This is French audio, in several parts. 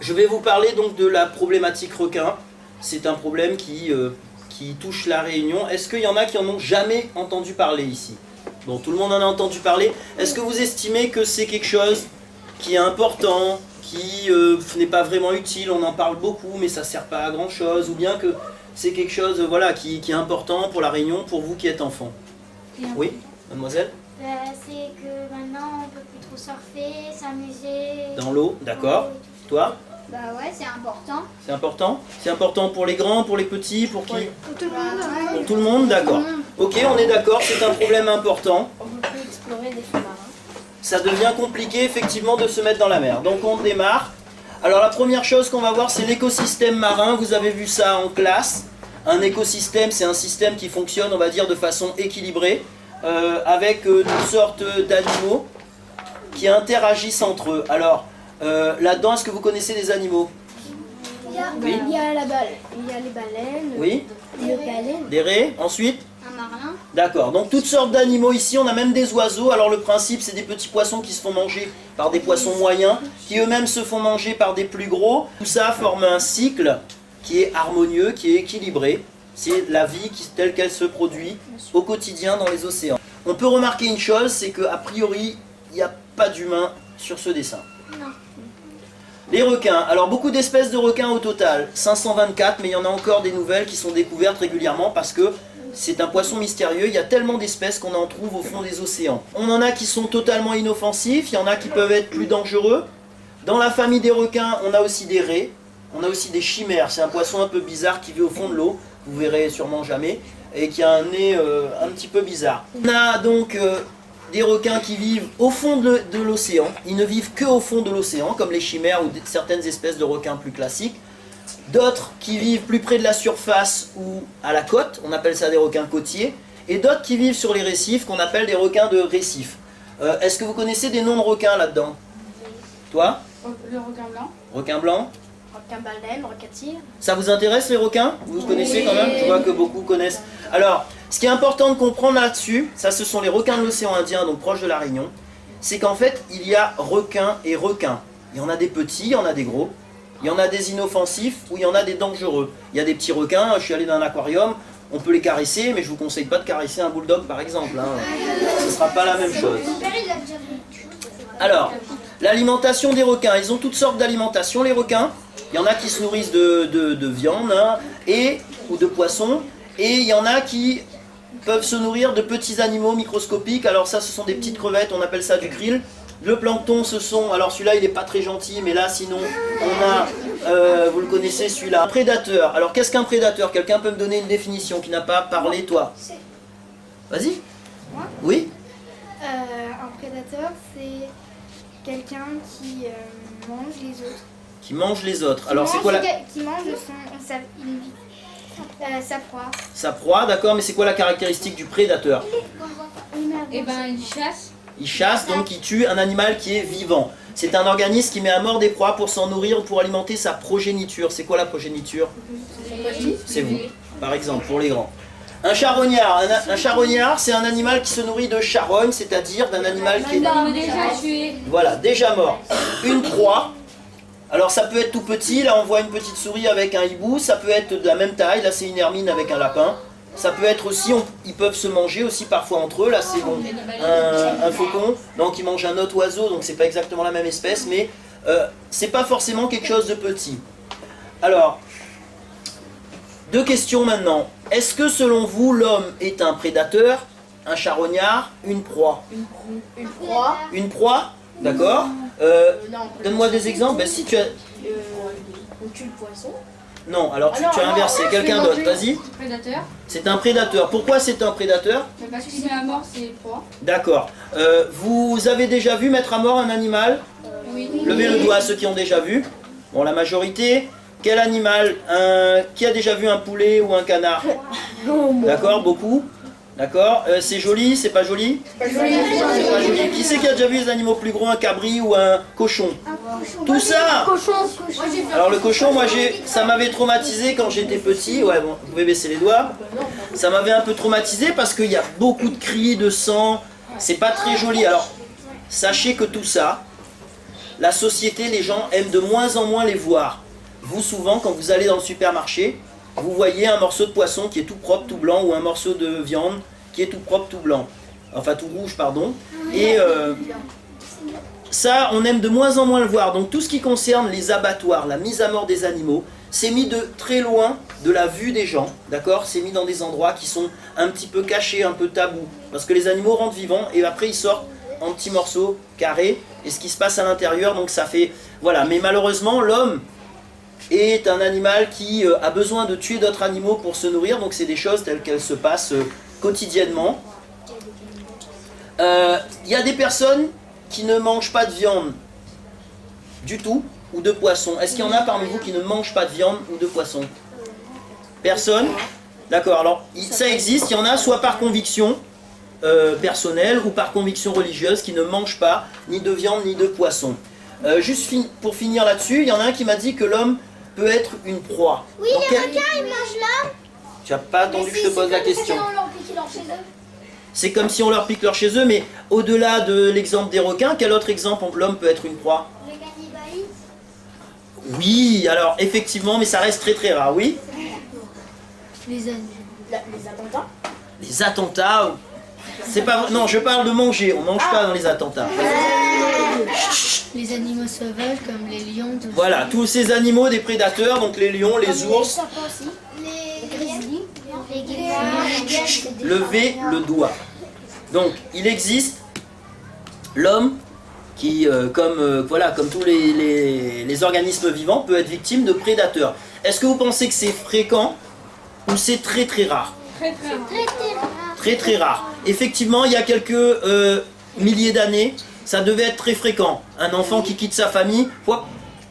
Je vais vous parler donc de la problématique requin. C'est un problème qui touche la Réunion. Est-ce qu'il y en a qui en ont jamais entendu parler ici? Bon, tout le monde en a entendu parler. Est-ce que vous estimez que c'est quelque chose qui est important, qui n'est pas vraiment utile, on en parle beaucoup mais ça ne sert pas à grand chose, ou bien que c'est quelque chose voilà, qui est important pour la Réunion, pour vous qui êtes enfant? Oui, mademoiselle? C'est que maintenant on peut plus trop surfer, s'amuser. Dans l'eau, d'accord. Toi? Bah ouais, c'est important. C'est important? C'est important pour les grands, pour les petits, pour qui? Pour tout le monde. Pour tout le monde, d'accord. Ok, on est d'accord, c'est un problème important. On peut plus explorer des fonds marins. Ça devient compliqué effectivement de se mettre dans la mer. Donc on démarre. Alors la première chose qu'on va voir, c'est l'écosystème marin. Vous avez vu ça en classe. Un écosystème, c'est un système qui fonctionne, on va dire, de façon équilibrée, avec toutes sortes d'animaux qui interagissent entre eux. Alors là-dedans, est-ce que vous connaissez des animaux? Il y a les baleines. Oui. Les baleines. Des raies, ensuite? Un marin. D'accord, donc toutes sortes d'animaux ici, on a même des oiseaux. Alors le principe, c'est des petits poissons qui se font manger par des poissons moyens, qui eux-mêmes se font manger par des plus gros. Tout ça forme un cycle qui est harmonieux, qui est équilibré. C'est la vie telle qu'elle se produit au quotidien dans les océans. On peut remarquer une chose, c'est qu'a priori, il n'y a pas d'humains sur ce dessin. Non. Les requins, alors beaucoup d'espèces de requins au total, 524, mais il y en a encore des nouvelles qui sont découvertes régulièrement parce que c'est un poisson mystérieux, il y a tellement d'espèces qu'on en trouve au fond des océans. On en a qui sont totalement inoffensifs, il y en a qui peuvent être plus dangereux. Dans la famille des requins, on a aussi des raies, on a aussi des chimères, c'est un poisson un peu bizarre qui vit au fond de l'eau, vous verrez sûrement jamais, et qui a un nez un petit peu bizarre. On a donc des requins qui vivent au fond de l'océan, ils ne vivent que au fond de l'océan, comme les chimères ou certaines espèces de requins plus classiques. D'autres qui vivent plus près de la surface ou à la côte, on appelle ça des requins côtiers, et d'autres qui vivent sur les récifs, qu'on appelle des requins de récif. Est-ce que vous connaissez des noms de requins là-dedans? Toi? Le requin blanc. Requin blanc? Requin baleine, requin tigre. Ça vous intéresse les requins? Vous connaissez quand même? Je vois que beaucoup connaissent. Alors, ce qui est important de comprendre là-dessus, ça ce sont les requins de l'océan Indien, donc proches de la Réunion, c'est qu'en fait, il y a requins et requins. Il y en a des petits, il y en a des gros. Il y en a des inoffensifs ou il y en a des dangereux. Il y a des petits requins, je suis allé dans un aquarium, on peut les caresser, mais je ne vous conseille pas de caresser un bulldog par exemple. Hein. Ce ne sera pas la même chose. Alors, l'alimentation des requins, ils ont toutes sortes d'alimentation les requins. Il y en a qui se nourrissent de viande hein, ou de poissons, et il y en a qui peuvent se nourrir de petits animaux microscopiques. Alors ça, ce sont des petites crevettes, on appelle ça du krill. Le plancton, ce sont, alors celui-là il n'est pas très gentil, mais là sinon on a, vous le connaissez celui-là, un prédateur. Alors qu'est-ce qu'un prédateur? Quelqu'un peut me donner une définition qui n'a pas parlé, toi? Vas-y. Moi? Oui. Un prédateur, c'est quelqu'un qui mange les autres. Qui mange les autres. Alors c'est quoi la... Qui mange sa proie. Sa proie, d'accord, mais c'est quoi la caractéristique du prédateur? Et ben il chasse. Il chasse, donc il tue un animal qui est vivant. C'est un organisme qui met à mort des proies pour s'en nourrir ou pour alimenter sa progéniture. C'est quoi la progéniture? C'est vous, par exemple, pour les grands. Un charognard. Un charognard, c'est un animal qui se nourrit de charogne, c'est-à-dire d'un animal qui est... Déjà tué. Voilà, déjà mort. Une proie. Alors ça peut être tout petit, là on voit une petite souris avec un hibou, ça peut être de la même taille, là c'est une hermine avec un lapin. Ça peut être aussi, ils peuvent se manger aussi parfois entre eux, là c'est bon, un faucon, donc ils mangent un autre oiseau, donc c'est pas exactement la même espèce, mais c'est pas forcément quelque chose de petit. Alors, deux questions maintenant. Est-ce que selon vous, l'homme est un prédateur, un charognard, une proie? Une proie. Une proie? D'accord. Donne-moi des exemples. Ben, si tu as... On tue le poisson. Non, alors tu as inversé. Quelqu'un d'autre, vas-y. Prédateur. C'est un prédateur. Pourquoi c'est un prédateur? Parce qu'il met à mort ses proies. D'accord. Vous avez déjà vu mettre à mort un animal? Oui. Levez le doigt à ceux qui ont déjà vu. Bon, la majorité. Quel animal? Qui a déjà vu un poulet ou un canard? D'accord, beaucoup. D'accord. C'est joli, c'est pas joli? C'est pas joli. Qui c'est qui a déjà vu des animaux plus gros, un cabri ou un cochon? Tout ça. Alors le cochon, moi ça m'avait traumatisé quand j'étais petit. Ouais, bon, vous pouvez baisser les doigts. Ça m'avait un peu traumatisé parce qu'il y a beaucoup de cris, de sang. C'est pas très joli. Alors, sachez que tout ça, la société, les gens aiment de moins en moins les voir. Vous, souvent, quand vous allez dans le supermarché, vous voyez un morceau de poisson qui est tout propre, tout blanc, ou un morceau de viande qui est tout propre, tout blanc. Enfin, tout rouge, pardon. Et ça, on aime de moins en moins le voir. Donc tout ce qui concerne les abattoirs, la mise à mort des animaux, c'est mis de très loin de la vue des gens, d'accord? C'est mis dans des endroits qui sont un petit peu cachés, un peu tabous. Parce que les animaux rentrent vivants et après ils sortent en petits morceaux carrés. Et ce qui se passe à l'intérieur, donc ça fait... Voilà, mais malheureusement, l'homme est un animal qui a besoin de tuer d'autres animaux pour se nourrir. Donc c'est des choses telles qu'elles se passent quotidiennement. Il y a des personnes qui ne mangent pas de viande du tout, ou de poisson. Est-ce qu'il y en a parmi vous qui ne mangent pas de viande ou de poisson? Personne? D'accord, alors ça existe, il y en a soit par conviction personnelle ou par conviction religieuse qui ne mangent pas ni de viande ni de poisson. Juste pour finir là-dessus, il y en a un qui m'a dit que l'homme peut être une proie. Oui, les requins, ils mangent l'homme. Tu n'as pas attendu que je te pose la question. On leur pique leur chez eux. C'est comme si on leur pique leur chez eux, mais au-delà de l'exemple des requins, quel autre exemple l'homme peut être une proie? Le cannibalisme. Oui, alors effectivement, mais ça reste très très rare, oui. Les attentats. Les attentats, c'est pas vrai. Non, je parle de manger, on mange pas dans les attentats. Les animaux sauvages comme les lions, tout Voilà, tous ces animaux des prédateurs, donc les lions, les ours, Les grizzlies. Les grizzlies. levez le doigt. Donc, il existe l'homme qui, comme tous les organismes vivants, peut être victime de prédateurs. Est-ce que vous pensez que c'est fréquent ou c'est très très rare? Très très rare. Très très rare. Effectivement, il y a quelques milliers d'années, ça devait être très fréquent. Un enfant qui quitte sa famille, hop,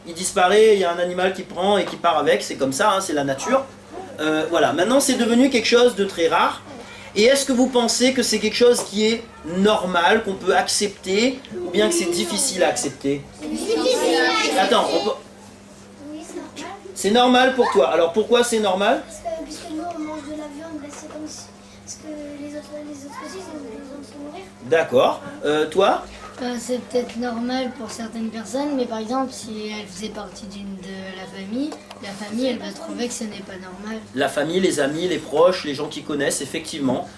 il disparaît, il y a un animal qui prend et qui part avec, c'est comme ça, hein, c'est la nature. Voilà, maintenant c'est devenu quelque chose de très rare. Et est-ce que vous pensez que c'est quelque chose qui est normal, qu'on peut accepter, ou bien que c'est difficile à accepter? Attends, c'est normal pour toi. Alors pourquoi c'est normal? Puisque nous on mange de la viande, c'est comme si. Parce que les autres aussi, ils ont besoin de se nourrir. D'accord. Toi? C'est peut-être normal pour certaines personnes, mais par exemple, si elle faisait partie de la famille, elle va trouver que ce n'est pas normal. La famille, les amis, les proches, les gens qui connaissent, effectivement.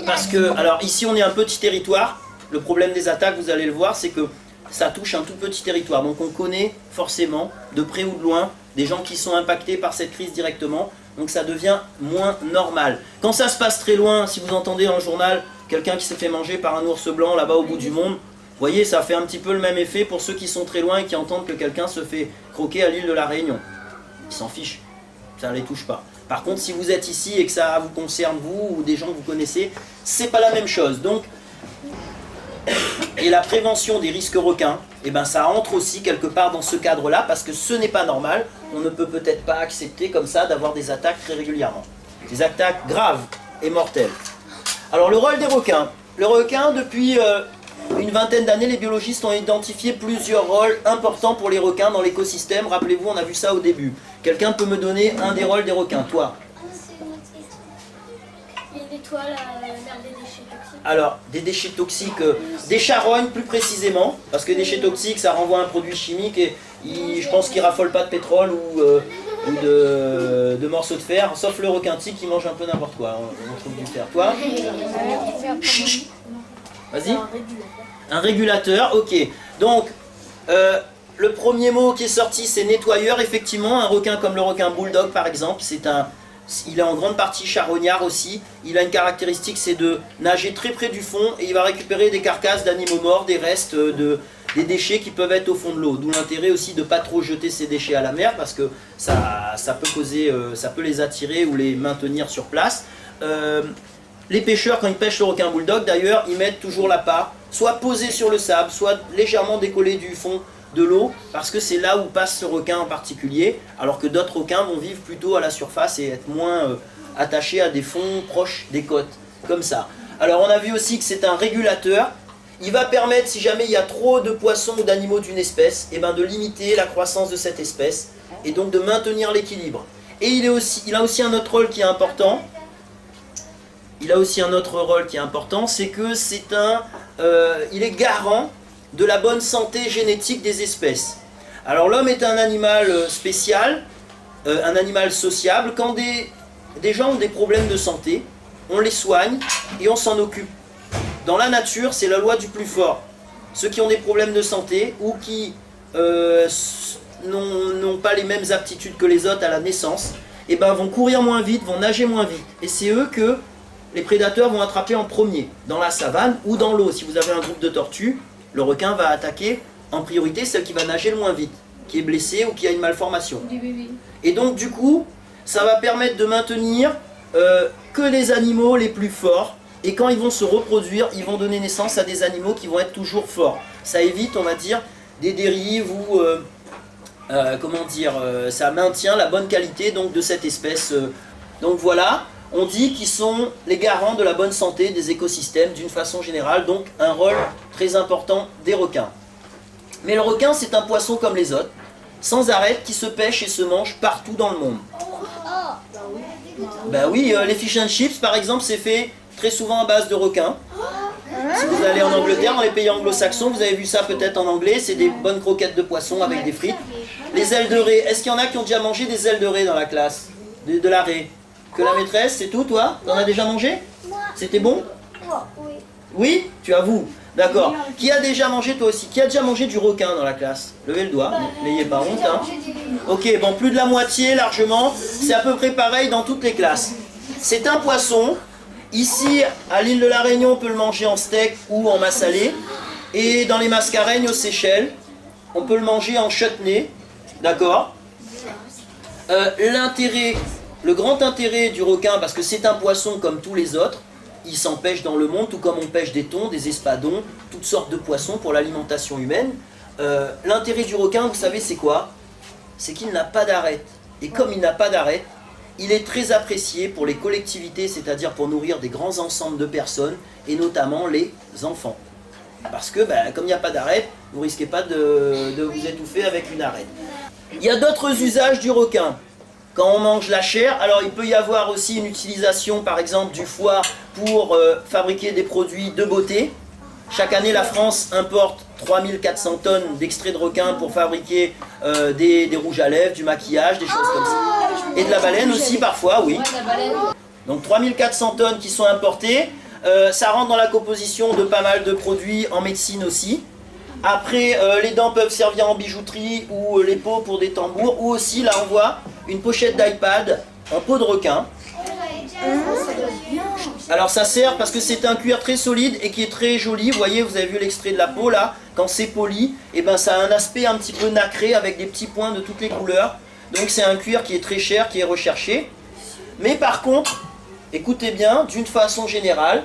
Parce que, alors ici on est un petit territoire. Le problème des attaques, vous allez le voir, c'est que ça touche un tout petit territoire. Donc on connaît forcément, de près ou de loin, des gens qui sont impactés par cette crise directement. Donc ça devient moins normal. Quand ça se passe très loin, si vous entendez dans le journal quelqu'un qui s'est fait manger par un ours blanc là-bas au bout du monde, vous voyez, ça fait un petit peu le même effet pour ceux qui sont très loin et qui entendent que quelqu'un se fait croquer à l'île de la Réunion. Ils s'en fichent, ça ne les touche pas. Par contre, si vous êtes ici et que ça vous concerne vous ou des gens que vous connaissez, c'est pas la même chose. Donc, et la prévention des risques requins, eh ben, ça entre aussi quelque part dans ce cadre-là parce que ce n'est pas normal. On ne peut peut-être pas accepter comme ça d'avoir des attaques très régulièrement. Des attaques graves et mortelles. Alors le rôle des requins. Le requin, depuis une vingtaine d'années, les biologistes ont identifié plusieurs rôles importants pour les requins dans l'écosystème. Rappelez-vous, on a vu ça au début. Quelqu'un peut me donner un des rôles des requins? Toi? C'est une autre question. Il nettoie l'air des déchets toxiques. Alors, des déchets toxiques, des charognes plus précisément, parce que déchets toxiques, ça renvoie à un produit chimique et je pense qu'ils raffolent pas de pétrole ou de morceaux de fer, sauf le requin-tique qui mange un peu n'importe quoi, on trouve du fer. Toi? Vas-y. Un régulateur, ok. Donc, le premier mot qui est sorti, c'est nettoyeur. Effectivement, un requin comme le requin bulldog, par exemple, il est en grande partie charognard aussi. Il a une caractéristique, c'est de nager très près du fond et il va récupérer des carcasses d'animaux morts, des restes, des déchets qui peuvent être au fond de l'eau. D'où l'intérêt aussi de ne pas trop jeter ces déchets à la mer parce que ça peut causer, ça peut les attirer ou les maintenir sur place. Les pêcheurs, quand ils pêchent le requin bulldog, d'ailleurs, ils mettent toujours l'appât, soit posé sur le sable, soit légèrement décollé du fond de l'eau, parce que c'est là où passe ce requin en particulier, alors que d'autres requins vont vivre plutôt à la surface et être moins attachés à des fonds proches des côtes, comme ça. Alors on a vu aussi que c'est un régulateur. Il va permettre, si jamais il y a trop de poissons ou d'animaux d'une espèce, eh ben de limiter la croissance de cette espèce et donc de maintenir l'équilibre. Et il a aussi un autre rôle qui est important. C'est que il est garant de la bonne santé génétique des espèces. Alors l'homme est un animal spécial, un animal sociable. Quand des gens ont des problèmes de santé, on les soigne et on s'en occupe. Dans la nature, c'est la loi du plus fort. Ceux qui ont des problèmes de santé ou qui n'ont pas les mêmes aptitudes que les autres à la naissance, eh ben, vont courir moins vite, vont nager moins vite. Et c'est eux que les prédateurs vont attraper en premier, dans la savane ou dans l'eau. Si vous avez un groupe de tortues, le requin va attaquer en priorité celle qui va nager le moins vite, qui est blessée ou qui a une malformation. Et donc du coup, ça va permettre de maintenir que les animaux les plus forts, et quand ils vont se reproduire, ils vont donner naissance à des animaux qui vont être toujours forts. Ça évite, on va dire, des dérives ou ça maintient la bonne qualité donc, de cette espèce. Donc voilà, on dit qu'ils sont les garants de la bonne santé des écosystèmes d'une façon générale, donc un rôle très important des requins. Mais le requin, c'est un poisson comme les autres, sans arrêt, qui se pêche et se mange partout dans le monde. Ben oui, les fish and chips, par exemple, c'est fait très souvent à base de requins. Si vous allez en Angleterre, dans les pays anglo-saxons, vous avez vu ça peut-être en anglais, c'est des bonnes croquettes de poisson avec des frites. Les ailes de raie, est-ce qu'il y en a qui ont déjà mangé des ailes de raie dans la classe? De la raie? Que la maîtresse, c'est tout, toi? T'en as déjà mangé? C'était bon? Oui. Oui? Tu avoues? D'accord. Qui a déjà mangé, toi aussi? Qui a déjà mangé du requin dans la classe? Levez le doigt, n'ayez pas honte. Hein. Ok, bon, plus de la moitié, largement. C'est à peu près pareil dans toutes les classes. C'est un poisson. Ici, à l'île de la Réunion, on peut le manger en steak ou en masse salée. Et dans les Mascareignes, aux Seychelles, on peut le manger en chutney. D'accord. Le grand intérêt du requin, parce que c'est un poisson comme tous les autres, il s'en pêche dans le monde, tout comme on pêche des thons, des espadons, toutes sortes de poissons pour l'alimentation humaine. L'intérêt du requin, vous savez, c'est quoi? C'est qu'il n'a pas d'arête. Et comme il n'a pas d'arête, il est très apprécié pour les collectivités, c'est-à-dire pour nourrir des grands ensembles de personnes, et notamment les enfants. Parce que, comme il n'y a pas d'arête, vous ne risquez pas de vous étouffer avec une arête. Il y a d'autres usages du requin. Quand on mange la chair, alors il peut y avoir aussi une utilisation, par exemple, du foie pour fabriquer des produits de beauté. Chaque année, la France importe 3400 tonnes d'extraits de requin pour fabriquer des rouges à lèvres, du maquillage, des choses comme ça. Et de la baleine aussi, parfois, oui. Donc 3400 tonnes qui sont importées. Ça rentre dans la composition de pas mal de produits en médecine aussi. Après, les dents peuvent servir en bijouterie ou les peaux pour des tambours. Ou aussi, là, on voit une pochette d'iPad en peau de requin. Alors ça sert parce que c'est un cuir très solide et qui est très joli. Vous voyez, vous avez vu l'extrait de la peau là. Quand c'est poli, et ça a un aspect un petit peu nacré avec des petits points de toutes les couleurs. Donc c'est un cuir qui est très cher, qui est recherché. Mais par contre, écoutez bien, d'une façon générale,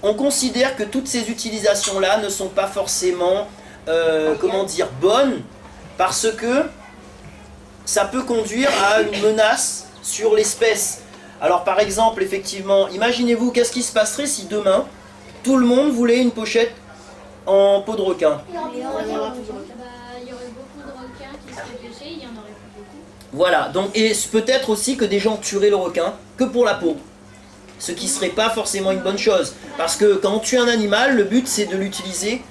on considère que toutes ces utilisations-là ne sont pas forcément, bonnes, parce que ça peut conduire à une menace sur l'espèce. Alors par exemple, effectivement, imaginez-vous, qu'est-ce qui se passerait si demain, tout le monde voulait une pochette en peau de requin? Il y aurait beaucoup de requins qui seraient pêchés, il y en aurait plus beaucoup. Voilà, donc, et peut-être aussi que des gens tueraient le requin que pour la peau. Ce qui ne serait pas forcément une bonne chose. Parce que quand on tue un animal, le but c'est de l'utiliser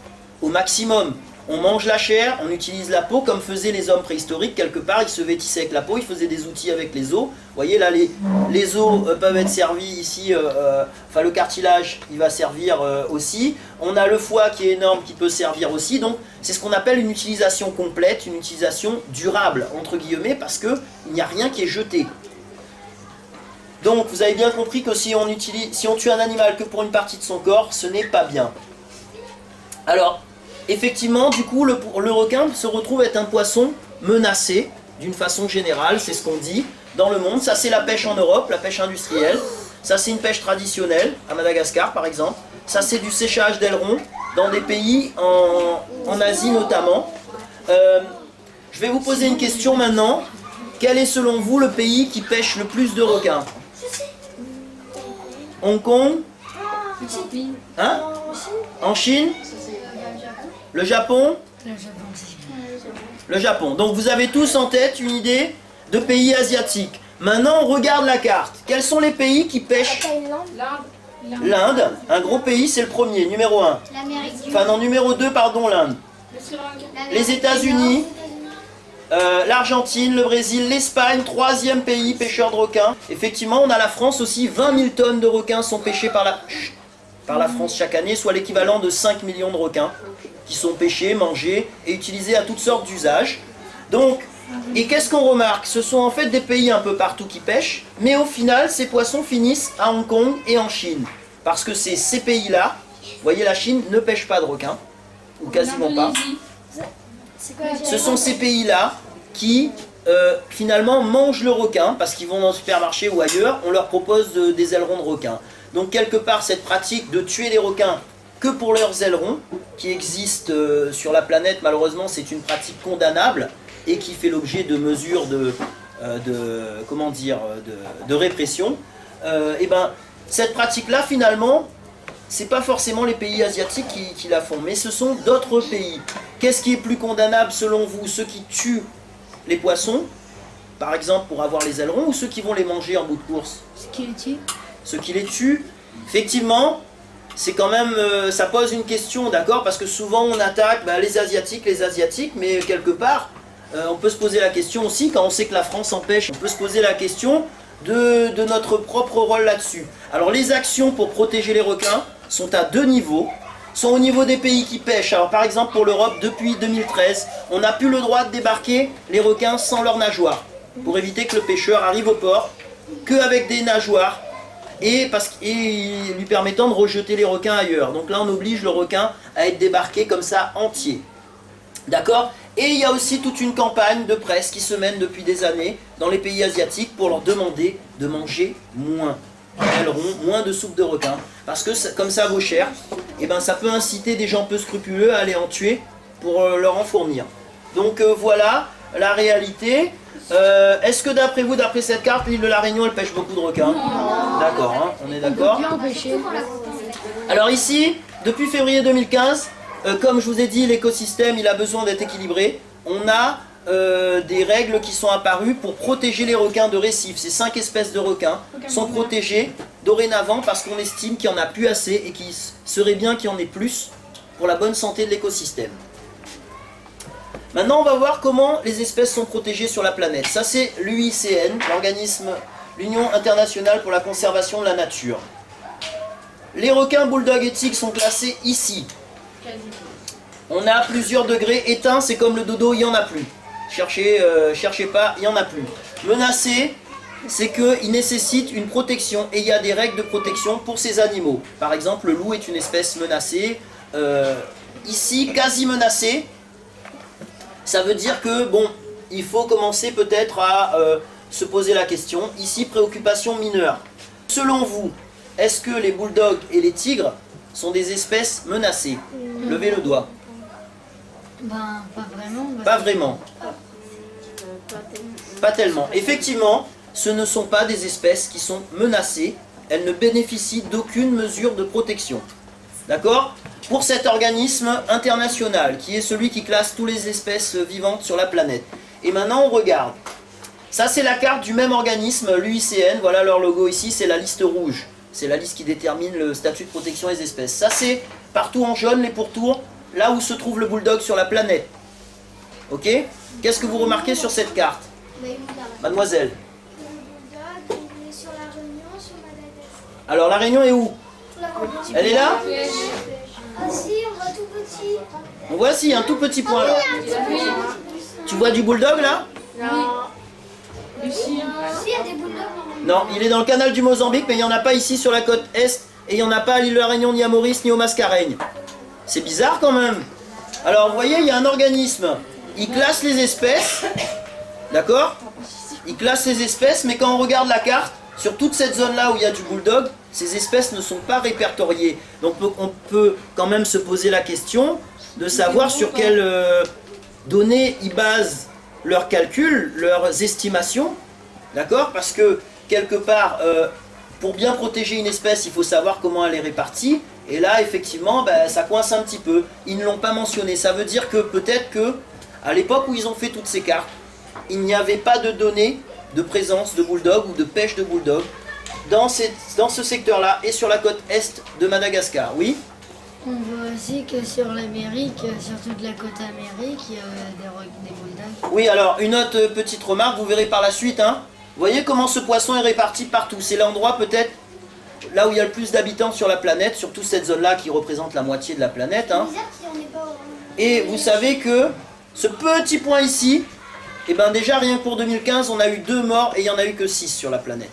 au maximum. On mange la chair, on utilise la peau comme faisaient les hommes préhistoriques. Quelque part, ils se vêtissaient avec la peau, ils faisaient des outils avec les os. Vous voyez là, les os peuvent être servis ici, le cartilage, il va servir aussi. On a le foie qui est énorme, qui peut servir aussi. Donc, c'est ce qu'on appelle une utilisation complète, une utilisation durable, entre guillemets, parce qu'il n'y a rien qui est jeté. Donc, vous avez bien compris que si on tue un animal que pour une partie de son corps, ce n'est pas bien. Alors, effectivement, du coup, le requin se retrouve être un poisson menacé, d'une façon générale, c'est ce qu'on dit, dans le monde. Ça, c'est la pêche en Europe, la pêche industrielle. Ça, c'est une pêche traditionnelle, à Madagascar, par exemple. Ça, c'est du séchage d'ailerons, dans des pays en Asie notamment. Je vais vous poser une question maintenant. Quel est, selon vous, le pays qui pêche le plus de requins? Hong Kong? Hein? En Chine? Le Japon? Le Japon. Donc vous avez tous en tête une idée de pays asiatiques. Maintenant on regarde la carte. Quels sont les pays qui pêchent? L'Inde, un gros pays, c'est le premier, numéro 1. L'Amérique du Enfin non, numéro 2, pardon, l'Inde. Le Sri Lanka. les États-Unis, l'Argentine, le Brésil, l'Espagne, 3e pays pêcheur de requins. Effectivement, on a la France aussi, 20 000 tonnes de requins sont pêchés par la France chaque année, soit l'équivalent de 5 millions de requins qui sont pêchés, mangés et utilisés à toutes sortes d'usages. Donc, et qu'est-ce qu'on remarque? Ce sont en fait des pays un peu partout qui pêchent, mais au final, ces poissons finissent à Hong Kong et en Chine. Parce que c'est ces pays-là, vous voyez, la Chine ne pêche pas de requins, ou quasiment pas. C'est quoi Ce sont ces pays-là qui finalement mangent le requin parce qu'ils vont dans le supermarché ou ailleurs, on leur propose des ailerons de requin. Donc quelque part cette pratique de tuer les requins que pour leurs ailerons, qui existe sur la planète, malheureusement c'est une pratique condamnable et qui fait l'objet de mesures de répression. Et ben cette pratique-là finalement, c'est pas forcément les pays asiatiques qui la font, mais ce sont d'autres pays. Qu'est-ce qui est plus condamnable selon vous? Ceux qui tuent les poissons, par exemple pour avoir les ailerons, ou ceux qui vont les manger en bout de course? Ce qui les tue. Ceux qui les tuent, effectivement, c'est quand même, ça pose une question, d'accord? Parce que souvent on attaque les Asiatiques, mais quelque part, on peut se poser la question aussi, quand on sait que la France empêche, on peut se poser la question de notre propre rôle là-dessus. Alors les actions pour protéger les requins sont à 2 niveaux. Sont au niveau des pays qui pêchent. Alors par exemple pour l'Europe, depuis 2013, on n'a plus le droit de débarquer les requins sans leurs nageoires, pour éviter que le pêcheur arrive au port qu'avec des nageoires et lui permettant de rejeter les requins ailleurs. Donc là on oblige le requin à être débarqué comme ça entier. D'accord? Et il y a aussi toute une campagne de presse qui se mène depuis des années dans les pays asiatiques pour leur demander de manger moins d'ailerons, moins de soupe de requin, parce que comme ça vaut cher, et ben ça peut inciter des gens peu scrupuleux à aller en tuer pour leur en fournir. Donc voilà la réalité. Est-ce que d'après vous, d'après cette carte, l'île de la Réunion elle pêche beaucoup de requins? D'accord, hein, on est d'accord. Alors ici, depuis février 2015, comme je vous ai dit, l'écosystème il a besoin d'être équilibré. On a des règles qui sont apparues pour protéger les requins de récif. Ces 5 espèces de requins sont protégées dorénavant parce qu'on estime qu'il n'y en a plus assez et qu'il serait bien qu'il y en ait plus pour la bonne santé de l'écosystème. Maintenant on va voir comment les espèces sont protégées sur la planète. Ça c'est l'UICN, l'Union internationale pour la conservation de la nature. Les requins, bulldogs et tigres sont classés ici. On a plusieurs degrés. Éteints, c'est comme le dodo, il n'y en a plus. Cherchez pas, il n'y en a plus. Menacés, c'est qu'il nécessite une protection et il y a des règles de protection pour ces animaux. Par exemple, le loup est une espèce menacée. Ici, quasi menacée. Ça veut dire que, bon, il faut commencer peut-être à se poser la question. Ici, préoccupation mineure. Selon vous, est-ce que les bulldogs et les tigres sont des espèces menacées? Levez le doigt. Ben, pas vraiment. Pas vraiment. Pas tellement. Effectivement, ce ne sont pas des espèces qui sont menacées. Elles ne bénéficient d'aucune mesure de protection. D'accord? Pour cet organisme international, qui est celui qui classe toutes les espèces vivantes sur la planète. Et maintenant, on regarde. Ça, c'est la carte du même organisme, l'UICN. Voilà leur logo ici, c'est la liste rouge. C'est la liste qui détermine le statut de protection des espèces. Ça, c'est partout en jaune, les pourtours, là où se trouve le bulldog sur la planète. Ok? Qu'est-ce que vous remarquez sur cette carte? Mademoiselle. Sur la Réunion, sur Madagascar. Alors, la Réunion est où? Elle est là? Ah si, on voit tout petit. On voit ici un tout petit point là. Tu vois du bulldog là? Si, il y a des bulldogs. Non, il est dans le canal du Mozambique, mais il n'y en a pas ici sur la côte est, et il n'y en a pas à l'île de la Réunion, ni à Maurice, ni au Mascareigne. C'est bizarre quand même. Alors, vous voyez, il y a un organisme. Il classe les espèces, d'accord? Il classe les espèces, mais quand on regarde la carte, sur toute cette zone-là où il y a du bulldog, ces espèces ne sont pas répertoriées. Donc, on peut quand même se poser la question de savoir sur quelles données ils basent leurs calculs, leurs estimations, d'accord? Parce que, quelque part, pour bien protéger une espèce, il faut savoir comment elle est répartie. Et là, effectivement, ça coince un petit peu. Ils ne l'ont pas mentionné. Ça veut dire que peut-être que, à l'époque où ils ont fait toutes ces cartes, il n'y avait pas de données de présence de bulldog ou de pêche de bulldog dans ce secteur-là et sur la côte est de Madagascar. Oui? On voit aussi que sur l'Amérique, sur toute la côte Amérique, il y a des bulldogs. Oui, alors une autre petite remarque, vous verrez par la suite. Hein. Vous voyez comment ce poisson est réparti partout. C'est l'endroit peut-être là où il y a le plus d'habitants sur la planète, surtout cette zone-là qui représente la moitié de la planète. Hein. Et vous savez que ce petit point ici, eh ben déjà rien que pour 2015, on a eu 2 morts et il n'y en a eu que 6 sur la planète.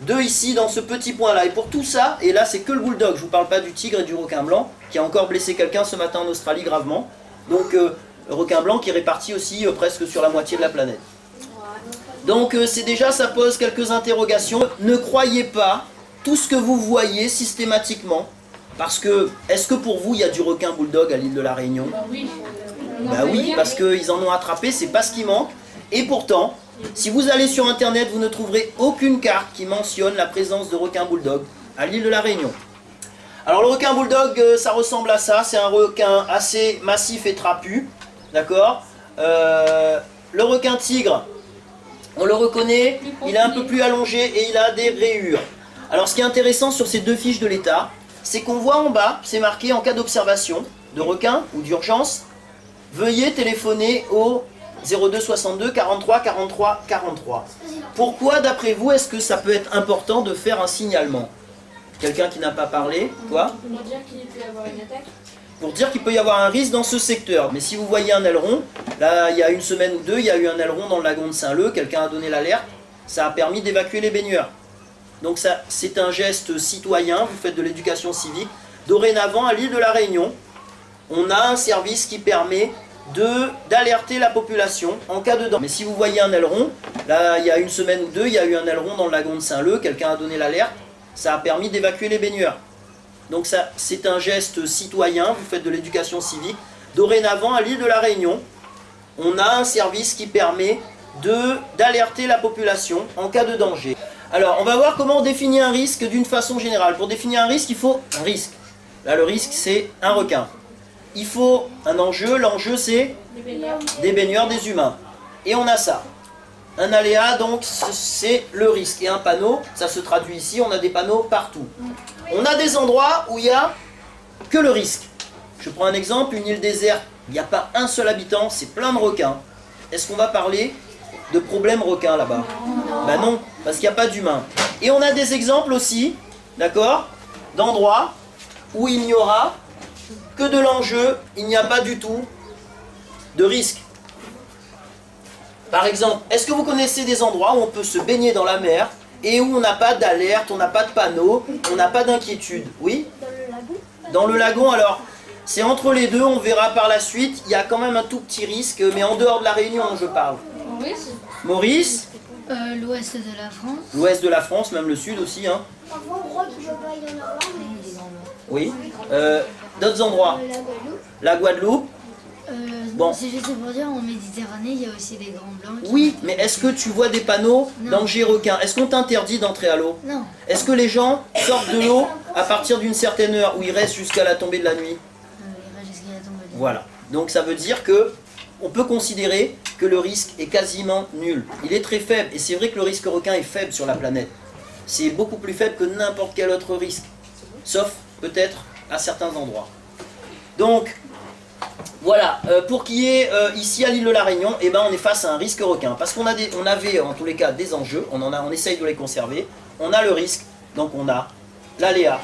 2 ici dans ce petit point là, et pour tout ça, et là c'est que le bulldog, je ne vous parle pas du tigre et du requin blanc, qui a encore blessé quelqu'un ce matin en Australie gravement, donc le requin blanc qui est réparti aussi presque sur la moitié de la planète. Donc c'est déjà, ça pose quelques interrogations. Ne croyez pas tout ce que vous voyez systématiquement, parce que, est-ce que pour vous il y a du requin bulldog à l'île de la Réunion? Oui. Bah oui, parce qu'ils en ont attrapé, c'est pas ce qui manque, et pourtant, si vous allez sur internet, vous ne trouverez aucune carte qui mentionne la présence de requins bulldog à l'île de la Réunion. Alors le requin bulldog, ça ressemble à ça, c'est un requin assez massif et trapu, d'accord. Le requin tigre, on le reconnaît, il est un peu plus allongé et il a des rayures. Alors ce qui est intéressant sur ces 2 fiches de l'État, c'est qu'on voit en bas, c'est marqué en cas d'observation de requin ou d'urgence, veuillez téléphoner au 02 62 43 43 43. Pourquoi, d'après vous, est-ce que ça peut être important de faire un signalement? Quelqu'un qui n'a pas parlé, quoi? Pour dire qu'il peut y avoir une attaque. Pour dire qu'il peut y avoir un risque dans ce secteur. Mais si vous voyez un aileron, là, il y a une semaine ou 2, il y a eu un aileron dans le lagon de Saint-Leu, quelqu'un a donné l'alerte, ça a permis d'évacuer les baigneurs. Donc ça, c'est un geste citoyen, vous faites de l'éducation civique. Dorénavant, à l'île de la Réunion, on a un service qui permet d'alerter la population en cas de danger. Mais si vous voyez un aileron, là il y a une semaine ou 2, il y a eu un aileron dans le lagon de Saint-Leu, quelqu'un a donné l'alerte, ça a permis d'évacuer les baigneurs. Donc ça, c'est un geste citoyen, vous faites de l'éducation civique. Dorénavant, à l'île de la Réunion, on a un service qui permet d'alerter la population en cas de danger. Alors, on va voir comment on définit un risque d'une façon générale. Pour définir un risque, il faut un risque. Là, le risque, c'est un requin. Il faut un enjeu, l'enjeu c'est des baigneurs, des humains. Et on a ça. Un aléa, donc c'est le risque. Et un panneau, ça se traduit ici, on a des panneaux partout. On a des endroits où il n'y a que le risque. Je prends un exemple, une île déserte, il n'y a pas un seul habitant, c'est plein de requins. Est-ce qu'on va parler de problème requin là-bas? Ben non, parce qu'il n'y a pas d'humains. Et on a des exemples aussi, d'accord, d'endroits où il n'y aura que de l'enjeu, il n'y a pas du tout de risque. Par exemple, est-ce que vous connaissez des endroits où on peut se baigner dans la mer et où on n'a pas d'alerte, on n'a pas de panneau, on n'a pas d'inquiétude? Oui? Dans le lagon? Dans le lagon, alors, c'est entre les deux, on verra par la suite, il y a quand même un tout petit risque, mais en dehors de la Réunion, je parle. Maurice? Maurice? L'ouest de la France. L'ouest de la France, même le sud aussi, hein. Parfois, on croit qu'il ne va pas y en avoir, mais Oui. D'autres endroits? la Guadeloupe. La Guadeloupe? Bon. C'est juste pour dire, en Méditerranée, il y a aussi des grands blancs. Oui, mais est-ce que tu vois des panneaux danger requin? Est-ce qu'on t'interdit d'entrer à l'eau? Non. Est-ce que les gens sortent de l'eau à partir d'une certaine heure ou ils restent jusqu'à la tombée de la nuit? Il reste jusqu'à la tombée de la nuit. Voilà. Donc ça veut dire que on peut considérer que le risque est quasiment nul. Il est très faible. Et c'est vrai que le risque requin est faible sur la planète. C'est beaucoup plus faible que n'importe quel autre risque. Sauf peut-être à certains endroits. Donc, voilà. Pour qui est ici à l'île de la Réunion, eh ben, on est face à un risque requin. Parce qu'on avait en tous les cas des enjeux. On essaye de les conserver. On a le risque. Donc on a l'aléa.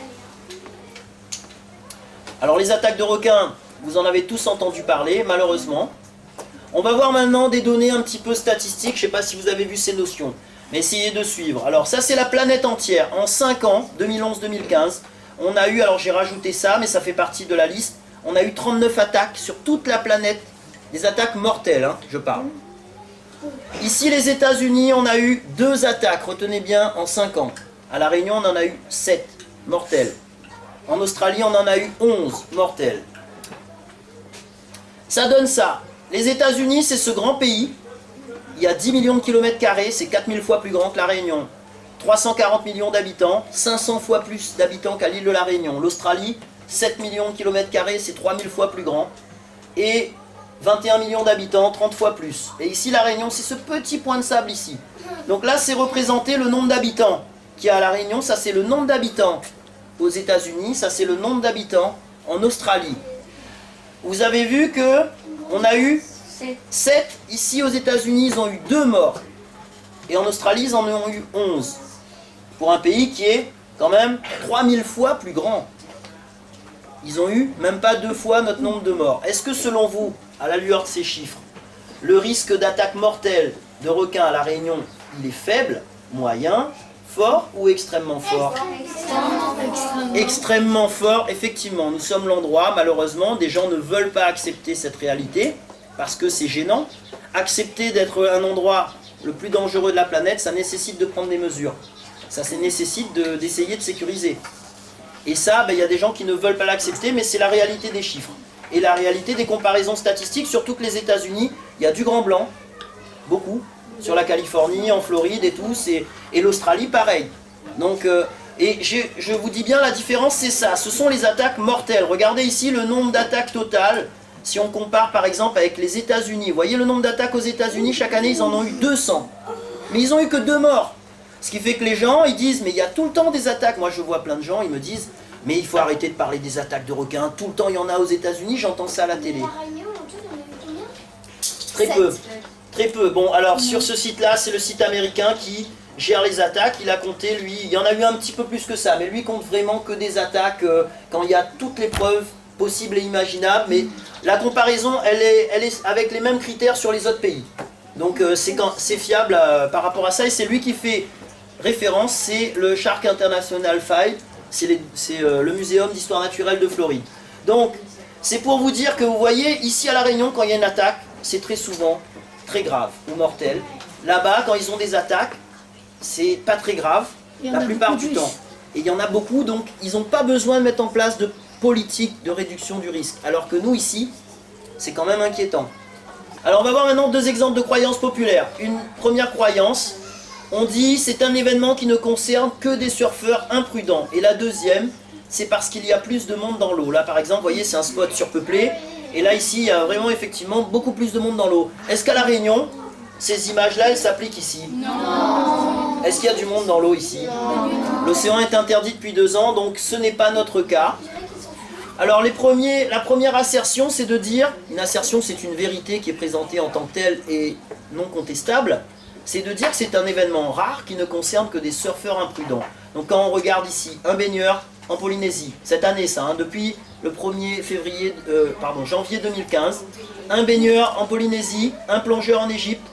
Alors les attaques de requins, vous en avez tous entendu parler, malheureusement. On va voir maintenant des données un petit peu statistiques, je ne sais pas si vous avez vu ces notions, mais essayez de suivre. Alors ça c'est la planète entière, en 5 ans, 2011-2015, on a eu, alors j'ai rajouté ça, mais ça fait partie de la liste, on a eu 39 attaques sur toute la planète, des attaques mortelles, hein, je parle. Ici les États-Unis, on a eu 2 attaques, retenez bien, en 5 ans. À La Réunion, on en a eu 7 mortelles. En Australie, on en a eu 11 mortelles. Ça donne ça. Les États-Unis, c'est ce grand pays. Il y a 10 millions de kilomètres carrés, c'est 4000 fois plus grand que La Réunion. 340 millions d'habitants, 500 fois plus d'habitants qu'à l'île de La Réunion. L'Australie, 7 millions de kilomètres carrés, c'est 3000 fois plus grand. Et 21 millions d'habitants, 30 fois plus. Et ici, La Réunion, c'est ce petit point de sable ici. Donc là, c'est représenté le nombre d'habitants qu'il y a à La Réunion. Ça, c'est le nombre d'habitants aux États-Unis, ça c'est le nombre d'habitants en Australie. Vous avez vu que on a eu 7, ici aux États-Unis ils ont eu 2 morts. Et en Australie ils en ont eu 11. Pour un pays qui est quand même 3000 fois plus grand. Ils ont eu même pas 2 fois notre nombre de morts. Est-ce que selon vous, à la lueur de ces chiffres, le risque d'attaque mortelle de requins à La Réunion, il est faible, moyen, fort ou extrêmement fort? Extrêmement fort, effectivement. Nous sommes l'endroit, malheureusement, des gens ne veulent pas accepter cette réalité parce que c'est gênant. Accepter d'être un endroit le plus dangereux de la planète, ça nécessite de prendre des mesures. Ça nécessite d'essayer de sécuriser. Et ça, il y a des gens qui ne veulent pas l'accepter, mais c'est la réalité des chiffres. Et la réalité des comparaisons statistiques, surtout que les États-Unis, il y a du grand blanc, beaucoup, sur la Californie, en Floride et tout, et l'Australie pareil. Donc, et je vous dis bien la différence, c'est ça, ce sont les attaques mortelles. Regardez ici le nombre d'attaques totales, si on compare par exemple avec les États-Unis. Vous voyez le nombre d'attaques aux États-Unis, chaque année ils en ont eu 200. Mais ils n'ont eu que 2 morts. Ce qui fait que les gens, ils disent, mais il y a tout le temps des attaques. Moi je vois plein de gens, ils me disent, mais il faut arrêter de parler des attaques de requins. Tout le temps il y en a aux États-Unis, j'entends ça à la télé. Très peu. Très peu. Bon, alors sur ce site-là, c'est le site américain qui gère les attaques. Il a compté, lui, il y en a eu un petit peu plus que ça, mais lui compte vraiment que des attaques quand il y a toutes les preuves possibles et imaginables. Mais la comparaison, elle est avec les mêmes critères sur les autres pays. Donc c'est fiable par rapport à ça. Et c'est lui qui fait référence, c'est le Shark International Five. C'est le Muséum d'Histoire Naturelle de Floride. Donc, c'est pour vous dire que vous voyez, ici à La Réunion, quand il y a une attaque, c'est très souvent très grave ou mortel. Là-bas, quand ils ont des attaques, c'est pas très grave, la plupart du temps. Et il y en a beaucoup, donc ils n'ont pas besoin de mettre en place de politique de réduction du risque. Alors que nous, ici, c'est quand même inquiétant. Alors, on va voir maintenant 2 exemples de croyances populaires. Une première croyance, on dit c'est un événement qui ne concerne que des surfeurs imprudents. Et la deuxième, c'est parce qu'il y a plus de monde dans l'eau. Là, par exemple, vous voyez, c'est un spot surpeuplé. Et là, ici, il y a vraiment, effectivement, beaucoup plus de monde dans l'eau. Est-ce qu'à La Réunion, ces images-là, elles s'appliquent ici? Non. Est-ce qu'il y a du monde dans l'eau ici? L'océan est interdit depuis 2 ans, donc ce n'est pas notre cas. Alors, la première assertion, c'est de dire, une assertion, c'est une vérité qui est présentée en tant que telle et non contestable, c'est de dire que c'est un événement rare qui ne concerne que des surfeurs imprudents. Donc, quand on regarde ici, un baigneur en Polynésie, cette année ça, depuis le 1er janvier 2015, un baigneur en Polynésie, un plongeur en Égypte,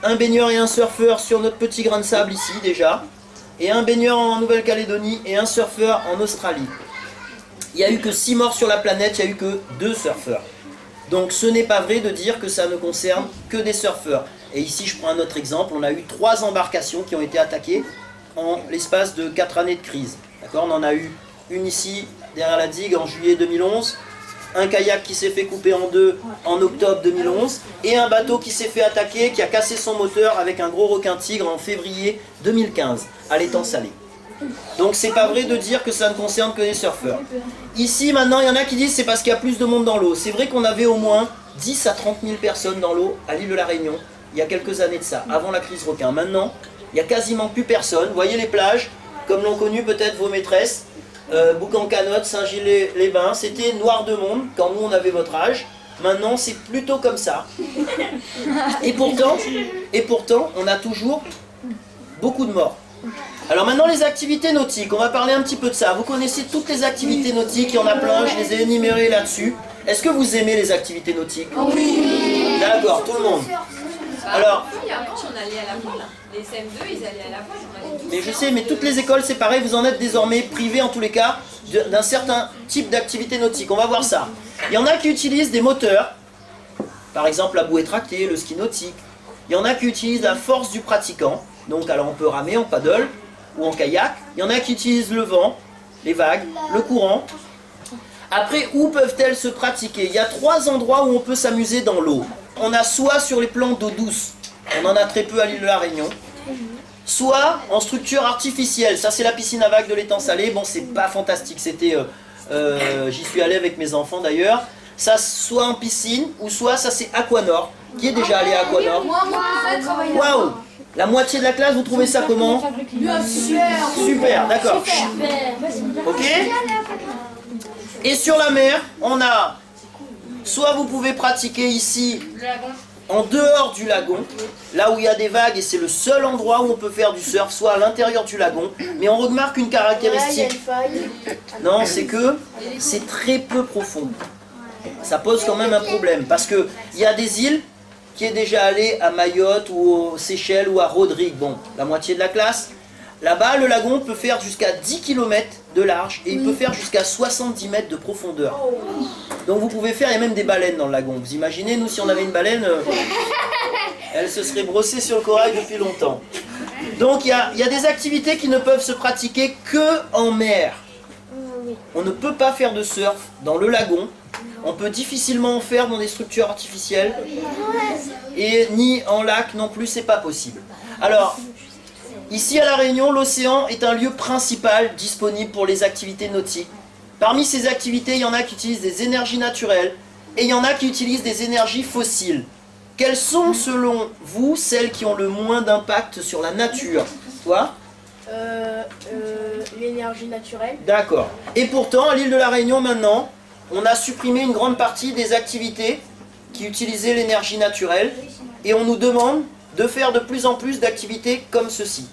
un baigneur et un surfeur sur notre petit grain de sable ici déjà, et un baigneur en Nouvelle-Calédonie et un surfeur en Australie. Il n'y a eu que 6 morts sur la planète, il n'y a eu que 2 surfeurs. Donc ce n'est pas vrai de dire que ça ne concerne que des surfeurs. Et ici je prends un autre exemple, on a eu 3 embarcations qui ont été attaquées en l'espace de 4 années de crise. D'accord, on en a eu une ici derrière la digue en juillet 2011, un kayak qui s'est fait couper en 2 en octobre 2011 et un bateau qui s'est fait attaquer, qui a cassé son moteur avec un gros requin tigre en février 2015 à l'étang salé. Donc c'est pas vrai de dire que ça ne concerne que les surfeurs. Ici maintenant il y en a qui disent c'est parce qu'il y a plus de monde dans l'eau. C'est vrai qu'on avait au moins 10 à 30 000 personnes dans l'eau à l'île de la Réunion il y a quelques années de ça, avant la crise requin. Maintenant il n'y a quasiment plus personne. Vous voyez les plages, comme l'ont connu peut-être vos maîtresses, Boucan-Canotte, Saint-Gilles-les-Bains, c'était noir de monde quand nous on avait votre âge. Maintenant c'est plutôt comme ça. Et pourtant on a toujours beaucoup de morts. Alors maintenant les activités nautiques, on va parler un petit peu de ça. Vous connaissez toutes les activités nautiques, il y en a plein, je les ai énumérées là-dessus. Est-ce que vous aimez les activités nautiques? Oui. D'accord, tout le monde. Alors, il y a un an, on allait à la voile. Les CM2, ils allaient à la voile. Mais je sais, mais toutes les écoles c'est pareil, vous en êtes désormais privés en tous les cas d'un certain type d'activité nautique. On va voir ça. Il y en a qui utilisent des moteurs, par exemple la bouée tractée, le ski nautique. Il y en a qui utilisent la force du pratiquant, donc alors on peut ramer en paddle ou en kayak. Il y en a qui utilisent le vent, les vagues, le courant. Après, où peuvent-elles se pratiquer? Il y a 3 endroits où on peut s'amuser dans l'eau. On a soit sur les plans d'eau douce, on en a très peu à l'île de la Réunion, soit en structure artificielle. Ça c'est la piscine à vagues de l'étang salé. Bon, c'est pas fantastique, j'y suis allé avec mes enfants d'ailleurs. Ça soit en piscine ou soit ça c'est Aquanor. Qui est déjà allé à Aquanor? Moi, Waouh! La moitié de la classe, vous trouvez ça comment? Bien sûr. Super, d'accord. Ok. Et sur la mer, on a, soit vous pouvez pratiquer ici, en dehors du lagon, là où il y a des vagues et c'est le seul endroit où on peut faire du surf, soit à l'intérieur du lagon. Mais on remarque une caractéristique. Non, c'est que c'est très peu profond. Ça pose quand même un problème parce que il y a des îles qui est déjà allé à Mayotte ou aux Seychelles ou à Rodrigue. Bon, la moitié de la classe. Là-bas, le lagon peut faire jusqu'à 10 km de large et il peut faire jusqu'à 70 mètres de profondeur. Donc vous pouvez faire, il y a même des baleines dans le lagon. Vous imaginez, nous, si on avait une baleine, elle se serait brossée sur le corail depuis longtemps. Donc il y a des activités qui ne peuvent se pratiquer que en mer. On ne peut pas faire de surf dans le lagon. On peut difficilement en faire dans des structures artificielles. Et ni en lac non plus, c'est pas possible. Alors, ici à La Réunion, l'océan est un lieu principal disponible pour les activités nautiques. Parmi ces activités, il y en a qui utilisent des énergies naturelles et il y en a qui utilisent des énergies fossiles. Quelles sont, selon vous, celles qui ont le moins d'impact sur la nature? Toi? L'énergie naturelle. D'accord. Et pourtant, à l'île de La Réunion, maintenant, on a supprimé une grande partie des activités qui utilisaient l'énergie naturelle et on nous demande de faire de plus en plus d'activités comme ceci.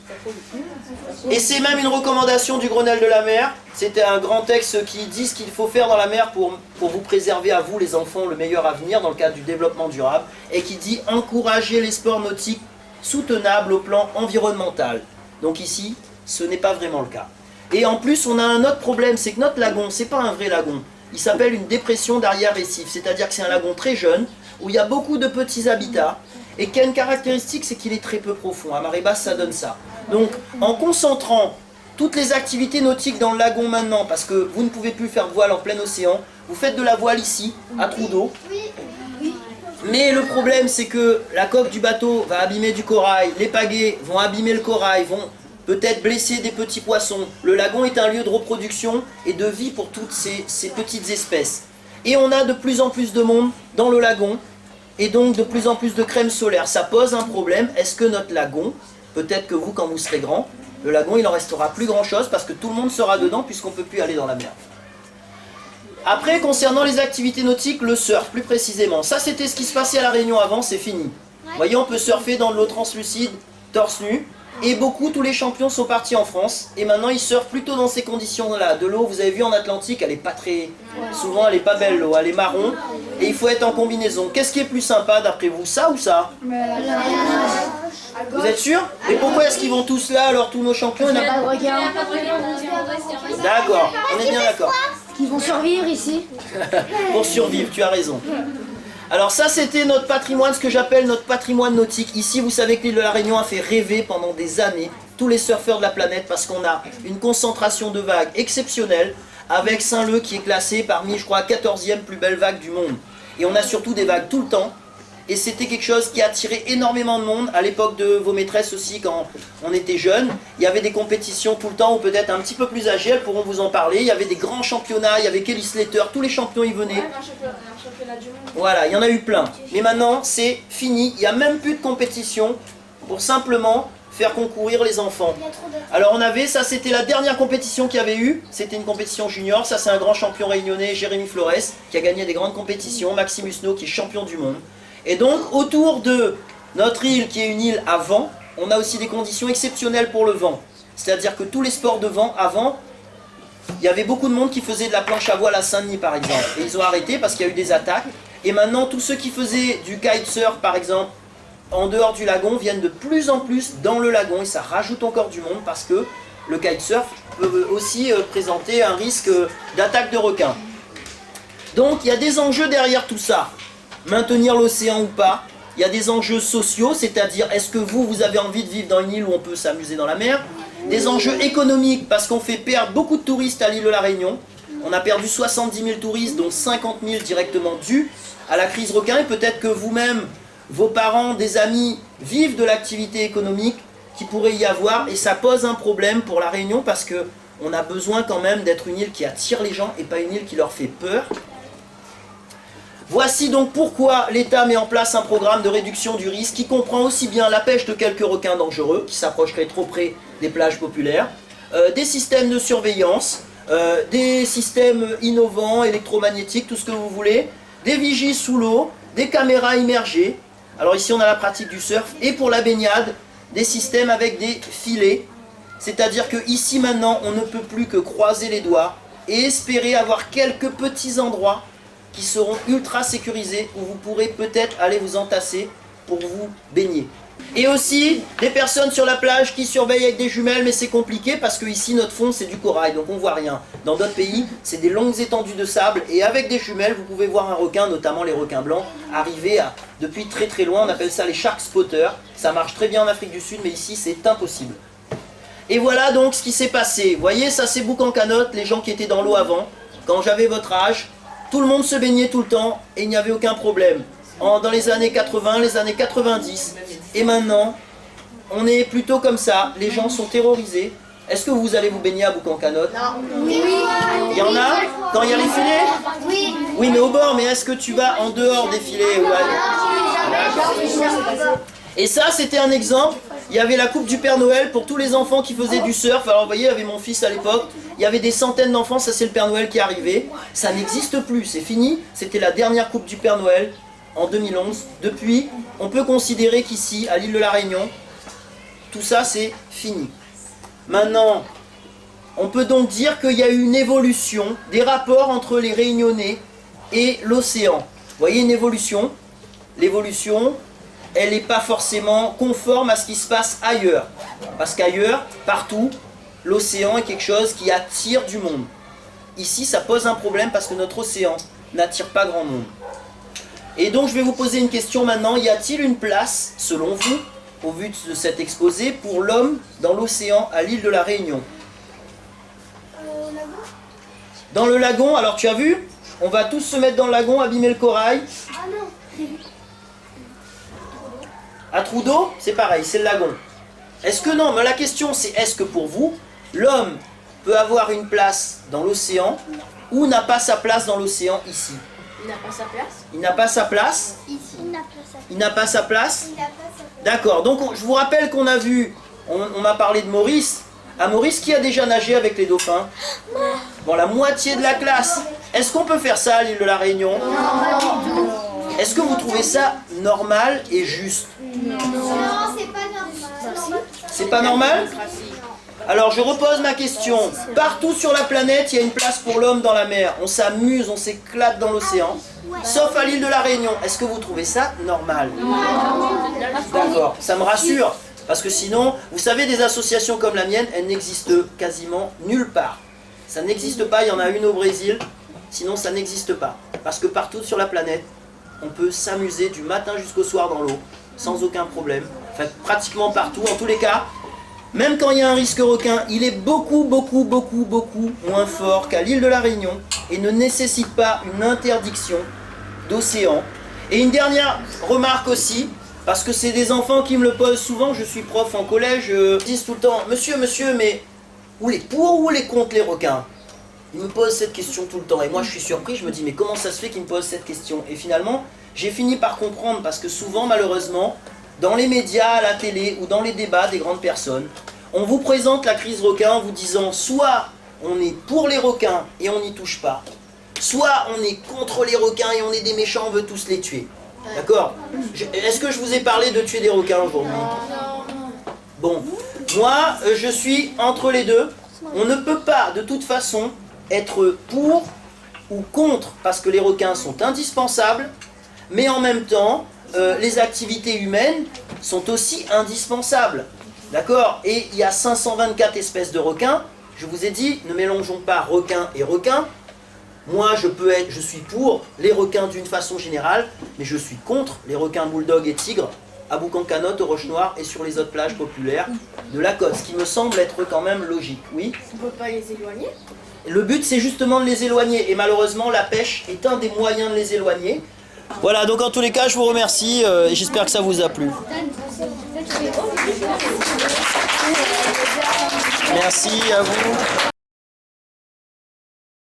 Et c'est même une recommandation du Grenelle de la mer. C'était un grand texte qui dit ce qu'il faut faire dans la mer pour vous préserver à vous, les enfants, le meilleur avenir dans le cadre du développement durable et qui dit encourager les sports nautiques soutenables au plan environnemental. Donc ici, ce n'est pas vraiment le cas. Et en plus, on a un autre problème, c'est que notre lagon, c'est pas un vrai lagon. Il s'appelle une dépression d'arrière-récif, c'est-à-dire que c'est un lagon très jeune, où il y a beaucoup de petits habitats, et qui a une caractéristique, c'est qu'il est très peu profond. À marée basse, ça donne ça. Donc, en concentrant toutes les activités nautiques dans le lagon maintenant, parce que vous ne pouvez plus faire de voile en plein océan, vous faites de la voile ici, à trou d'eau. Mais le problème, c'est que la coque du bateau va abîmer du corail, les pagaies vont abîmer le corail, vont peut-être blesser des petits poissons. Le lagon est un lieu de reproduction et de vie pour toutes ces petites espèces. Et on a de plus en plus de monde dans le lagon, et donc de plus en plus de crème solaire. Ça pose un problème. Est-ce que notre lagon, peut-être que vous, quand vous serez grand, le lagon, il en restera plus grand-chose parce que tout le monde sera dedans puisqu'on ne peut plus aller dans la mer. Après, concernant les activités nautiques, le surf, plus précisément. Ça, c'était ce qui se passait à La Réunion avant, c'est fini. Vous voyez, on peut surfer dans de l'eau translucide, torse nu. Et tous les champions sont partis en France. Et maintenant, ils surfent plutôt dans ces conditions-là. De l'eau, vous avez vu en Atlantique, elle est pas très... Souvent, elle est pas belle, l'eau. Elle est marron. Et il faut être en combinaison. Qu'est-ce qui est plus sympa, d'après vous? Ça ou ça? Vous êtes sûr? Et pourquoi est-ce qu'ils vont tous là, alors tous nos champions? Il y en a- D'accord, on est bien d'accord. Ils vont survivre ici. Pour survivre, tu as raison. Alors ça, c'était notre patrimoine, ce que j'appelle notre patrimoine nautique. Ici, vous savez que l'île de La Réunion a fait rêver pendant des années tous les surfeurs de la planète parce qu'on a une concentration de vagues exceptionnelle avec Saint-Leu qui est classé parmi, je crois, la 14e plus belle vague du monde. Et on a surtout des vagues tout le temps. Et c'était quelque chose qui a attiré énormément de monde à l'époque de vos maîtresses aussi, quand on était jeunes. Il y avait des compétitions tout le temps, ou peut-être un petit peu plus âgées, elles pourront vous en parler. Il y avait des grands championnats, il y avait Kelly Slater, tous les champions y venaient. Un championnat du monde. Voilà, il y en a eu plein. Mais maintenant, c'est fini. Il n'y a même plus de compétition pour simplement faire concourir les enfants. Alors on avait, ça c'était la dernière compétition qu'il y avait eu. C'était une compétition junior. Ça c'est un grand champion réunionnais, Jérémy Flores, qui a gagné des grandes compétitions. Maxime Husneau qui est champion du monde. Et donc, autour de notre île, qui est une île à vent, on a aussi des conditions exceptionnelles pour le vent. C'est-à-dire que tous les sports de vent, avant, il y avait beaucoup de monde qui faisait de la planche à voile à Saint-Denis, par exemple. Et ils ont arrêté parce qu'il y a eu des attaques. Et maintenant, tous ceux qui faisaient du kitesurf, par exemple, en dehors du lagon, viennent de plus en plus dans le lagon. Et ça rajoute encore du monde parce que le kitesurf peut aussi présenter un risque d'attaque de requins. Donc, il y a des enjeux derrière tout ça. Maintenir l'océan ou pas. Il y a des enjeux sociaux, c'est-à-dire est-ce que vous avez envie de vivre dans une île où on peut s'amuser dans la mer. Des enjeux économiques, parce qu'on fait perdre beaucoup de touristes à l'île de La Réunion. On a perdu 70 000 touristes, dont 50 000 directement dus à la crise requin. Et peut-être que vous-même, vos parents, des amis vivent de l'activité économique qui pourrait y avoir. Et ça pose un problème pour La Réunion parce qu'on a besoin quand même d'être une île qui attire les gens et pas une île qui leur fait peur. Voici donc pourquoi l'État met en place un programme de réduction du risque qui comprend aussi bien la pêche de quelques requins dangereux qui s'approcheraient trop près des plages populaires, des systèmes de surveillance, des systèmes innovants, électromagnétiques, tout ce que vous voulez, des vigies sous l'eau, des caméras immergées. Alors ici on a la pratique du surf et pour la baignade, des systèmes avec des filets. C'est-à-dire que ici maintenant on ne peut plus que croiser les doigts et espérer avoir quelques petits endroits qui seront ultra sécurisés où vous pourrez peut-être aller vous entasser pour vous baigner. Et aussi des personnes sur la plage qui surveillent avec des jumelles, mais c'est compliqué parce que ici notre fond c'est du corail donc on voit rien. Dans d'autres pays c'est des longues étendues de sable et avec des jumelles vous pouvez voir un requin, notamment les requins blancs, arriver depuis très très loin. On appelle ça les shark spotters. Ça marche très bien en Afrique du Sud mais ici c'est impossible. Et voilà donc ce qui s'est passé. Vous voyez, ça c'est Boucan-Canotte, les gens qui étaient dans l'eau avant. Quand j'avais votre âge, tout le monde se baignait tout le temps et il n'y avait aucun problème. Dans les années 80, les années 90. Et maintenant, on est plutôt comme ça. Les gens sont terrorisés. Est-ce que vous allez vous baigner à Boucan-Canotte? Non. Oui. Il y en a? Quand il y a les filets? Oui. Oui, mais au bord. Mais est-ce que tu vas en dehors des filets? Et ça, c'était un exemple. Il y avait la coupe du Père Noël pour tous les enfants qui faisaient du surf. Alors vous voyez, il y avait mon fils à l'époque. Il y avait des centaines d'enfants, ça c'est le Père Noël qui est arrivé. Ça n'existe plus, c'est fini. C'était la dernière coupe du Père Noël en 2011. Depuis, on peut considérer qu'ici, à l'île de la Réunion, tout ça c'est fini. Maintenant, on peut donc dire qu'il y a eu une évolution des rapports entre les Réunionnais et l'océan. Vous voyez une évolution. L'évolution, elle n'est pas forcément conforme à ce qui se passe ailleurs. Parce qu'ailleurs, partout, l'océan est quelque chose qui attire du monde. Ici, ça pose un problème parce que notre océan n'attire pas grand monde. Et donc, je vais vous poser une question maintenant. Y a-t-il une place, selon vous, au vu de cet exposé, pour l'homme dans l'océan à l'île de la Réunion? Dans le lagon, alors tu as vu? On va tous se mettre dans le lagon, abîmer le corail. Ah non. À Trudeau, c'est pareil, c'est le lagon. Est-ce que non, mais la question c'est, est-ce que pour vous, l'homme peut avoir une place dans l'océan ou n'a pas sa place dans l'océan ici? Il n'a pas sa place. Il n'a pas sa place? Ici, il n'a pas ça. Il n'a pas sa place? Il n'a pas ça. D'accord, donc je vous rappelle qu'on a vu, on m'a parlé de Maurice. À Maurice, qui a déjà nagé avec les dauphins? Bon, la moitié de la classe. Est-ce qu'on peut faire ça à l'île de la Réunion? Non. Est-ce que vous trouvez ça normal et juste? Non, c'est pas normal. C'est pas normal? Alors je repose ma question. Partout sur la planète, il y a une place pour l'homme dans la mer. On s'amuse, on s'éclate dans l'océan. Sauf à l'île de la Réunion. Est-ce que vous trouvez ça normal? D'accord, ça me rassure. Parce que sinon, vous savez, des associations comme la mienne, elles n'existent quasiment nulle part. Ça n'existe pas, il y en a une au Brésil. Sinon, ça n'existe pas. Parce que partout sur la planète, on peut s'amuser du matin jusqu'au soir dans l'eau, sans aucun problème. Enfin, pratiquement partout. En tous les cas, même quand il y a un risque requin, il est beaucoup moins fort qu'à l'île de la Réunion et ne nécessite pas une interdiction d'océan. Et une dernière remarque aussi, parce que c'est des enfants qui me le posent souvent, je suis prof en collège, ils disent tout le temps, monsieur, mais où les pour ou les contre les requins? Ils me posent cette question tout le temps et moi je suis surpris, je me dis mais comment ça se fait qu'ils me posent cette question? Et finalement, j'ai fini par comprendre parce que souvent malheureusement, dans les médias, à la télé ou dans les débats des grandes personnes, on vous présente la crise requin en vous disant soit on est pour les requins et on n'y touche pas, soit on est contre les requins et on est des méchants, on veut tous les tuer. D'accord? Est-ce que je vous ai parlé de tuer des requins aujourd'hui? Bon, moi je suis entre les deux. On ne peut pas de toute façon être pour ou contre parce que les requins sont indispensables, mais en même temps, les activités humaines sont aussi indispensables. D'accord? Et il y a 524 espèces de requins. Je vous ai dit, ne mélangeons pas requins et requins. Moi, je suis pour les requins d'une façon générale, mais je suis contre les requins bulldog et tigres à Boucan-Canotte, aux Roches-Noires et sur les autres plages populaires de la côte, ce qui me semble être quand même logique. Oui? On ne peut pas les éloigner. Le but, c'est justement de les éloigner, et malheureusement, la pêche est un des moyens de les éloigner. Voilà, donc en tous les cas, je vous remercie, et j'espère que ça vous a plu. Merci à vous.